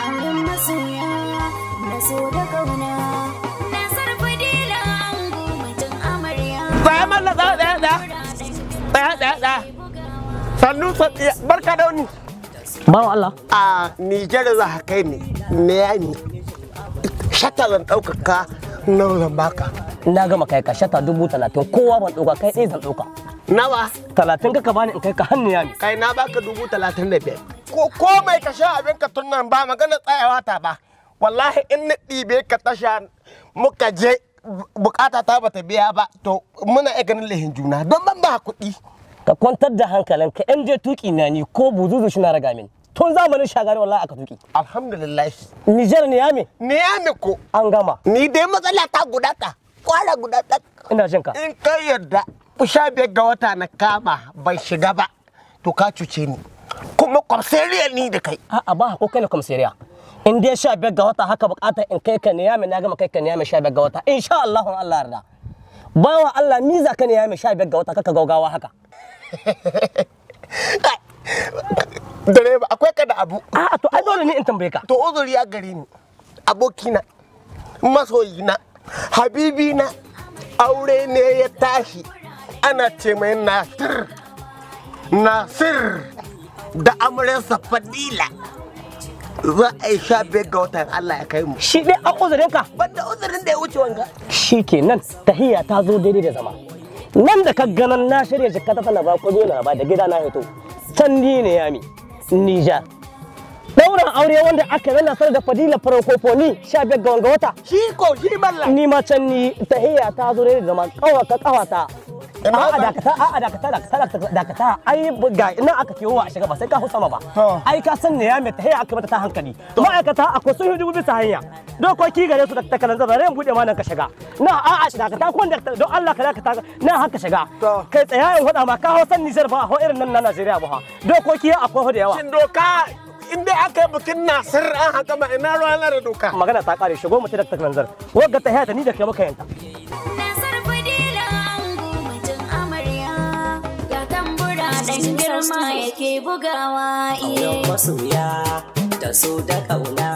auren masoya na so da kauna na sarfadila ango mutum amarya tsaya malla tsaya sannu barka da wani bawan Allah a Nijar za ka kai ni ne shata zan ɗaukaka nawa zan baka na gama kai ka shata 30,000 kowa ban ɗauka kai ɗaya zan ɗauka nawa 30 ka bani in kai ka hannu ya mi kai na baka 35,000 ko mai ka sha abin ka tun nan ba magana tsayawa ta ba wallahi in na ɗibe ka tasha muka je bukata ta bata biya ba to muna iya ganin lahin juna don ban ba kuɗi ka kwantar da hankalinka in je tuki na ni ko buzuzu shi na raga min tun zamanin shagari wallahi aka tuki alhamdulillah Nijar ne yami ko an gama ni dai matsala ta gudata kwara gudata ina jin ka in ka yarda 15 ga wata na kama bai shiga ba to ka cuce ni kuma kwamseriya ni da kai a'a ba ko kai na kwamseriya in dai 15 ga wata haka bukatar in kai ka ne yami na gama kai ka ne yami 15 ga wata insha Allah in Allah yarda bawa Allah miza ka ne yami 15 ga wata kaka gaugawa haka direba akwai ka da abu a'a to ai dole ne in tambaye ka to uzuri ya gare ni abokina masoyina habibina aure ne ya tashi ana ce mai nasir da amuransa fadila za a yi 15 ga watan Allah ya kai mu shi dai a uzurinka banda uzurin da ya wuce wanga shi kenan tahiyya ta zo daidai da zama nan da ka ganan na shirya jikata tana ba ko na ba da gida na hito can ni ne yami Nijar dauran aure wanda aka nana sar da fadila farkofoni 15 ga wanga wata shi balla ni ma can ni tahiyya ta zo daidai da zama kawata dakata ai ga ina aka kewa a shiga ba sai ka hau sama ba ai ka san ne ya mai tahiyya aka mata ta hankali ma'aikata akwai sun hidu bisa hanya dokoki gare su da takalan zaba bude ma nan ka shiga na dakata ko don Allah ka dakata na haka shiga kai tsaya in hada ma ka hau san Nijar ba hau irin nan na Najeriya ba dokoki akwai da yawa shin doka in dai aka yi bikin Nasir an haka ma ina ruwan da doka magana ta kare shigo mu ta da takalan zar wagga tahiyya ta ni da kai maka yanta dan girma yake bugawa auren masoya da so da kauna